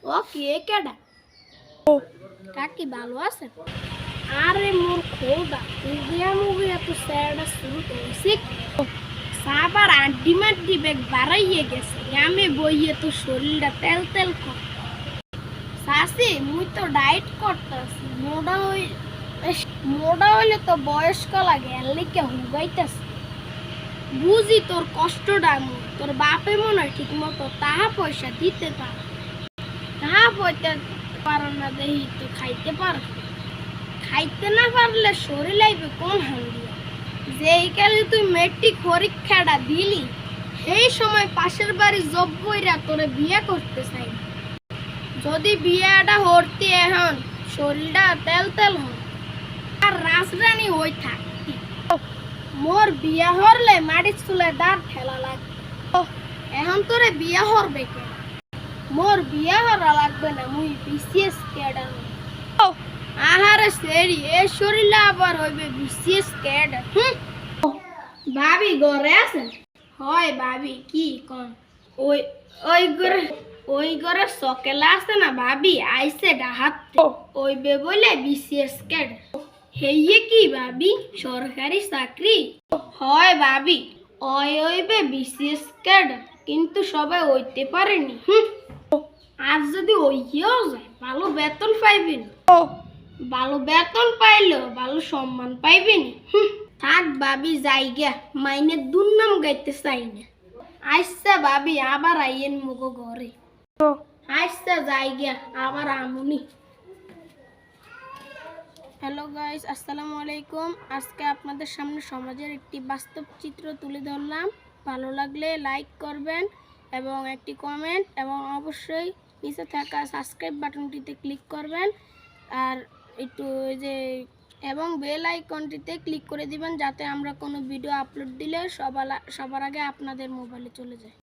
ও কে কেডা কাকি ভালো আছে? আরে মোর খোদা উগিয়া মুগিয়া তো স্যারটা শুরু করেছি সাবার আড্ডি মাড্ডি বেগ বাড়াইয়ে গেছে আমি বইয়ে তো শরীরটা তেল তেল কর সাসি মুই তো ডায়েট করতেছি মোটা হইলে তো বয়স্ক লাগে এর লিগে হুগাইতেছে বুঝি তোর কষ্টটা তোর বাপে মনে হয় ঠিক মতো তাহা পয়সা দিতে পারে তাহা পয়সা পারো না দেখি তুই খাইতে পার খাইতে না পারলে শরীর লাগবে কোন হান দিয়া যেই কালে তুই মেট্রিক পরীক্ষাটা দিলি সেই সময় পাশের বাড়ি জব্বইরা তোরে বিয়ে করতে চাই যদি বিয়েটা হরতি এখন শরীরটা তেল তেল হয় আর রাজরানী হই থাকতি মোর বিয়া হরলে মাটির চুলায় দাঁড় ঠেলা লাগবে এখন তোরে বিয়া হরবে কেন মোর বিয়া হরা লাগবে না মুই বিসিএস ক্যাডার আহারে সেরি এ শরীরে আবার হইবে বিসিএস ক্যাডার ভাবি ঘরে আছেন হয় ভাবি কি কোন ওই ওই ঘরে সকেলা আছে না ভাবি আইছে ডাহাত ওই বে বলে বিসিএস ক্যাডার হেইয়ে কি ভাবি সরকারি চাকরি হয় ভাবি ওইবে বিসিএস ক্যাডার কিন্তু সবাই ওইতে পারেনি আজ যদি ওইও যায় ভালো বেতন পাইবেন ভালো বেতন পাইলেও ভালো সম্মান পাইবেন থাক ভাবি জায়গা মাইনে দুর্নাম গাইতে চাই না আইসা ভাবি আবার আইয়েন মুগো ঘরে আইসা জায়গা আবার আমুনি হ্যালো গাইস আসসালামু আলাইকুম আজকে আপনাদের সামনে সমাজের একটি বাস্তব চিত্র তুলে ধরলাম ভালো লাগলে লাইক করবেন এবং একটি কমেন্ট এবং অবশ্যই নিচে থাকা সাবস্ক্রাইব বাটনটিতে ক্লিক করবেন আর একটু যে এবং বেল আইকনটিতে ক্লিক করে দিবেন যাতে আমরা কোনো ভিডিও আপলোড দিলে সবার আগে আপনাদের মোবাইলে চলে যায়।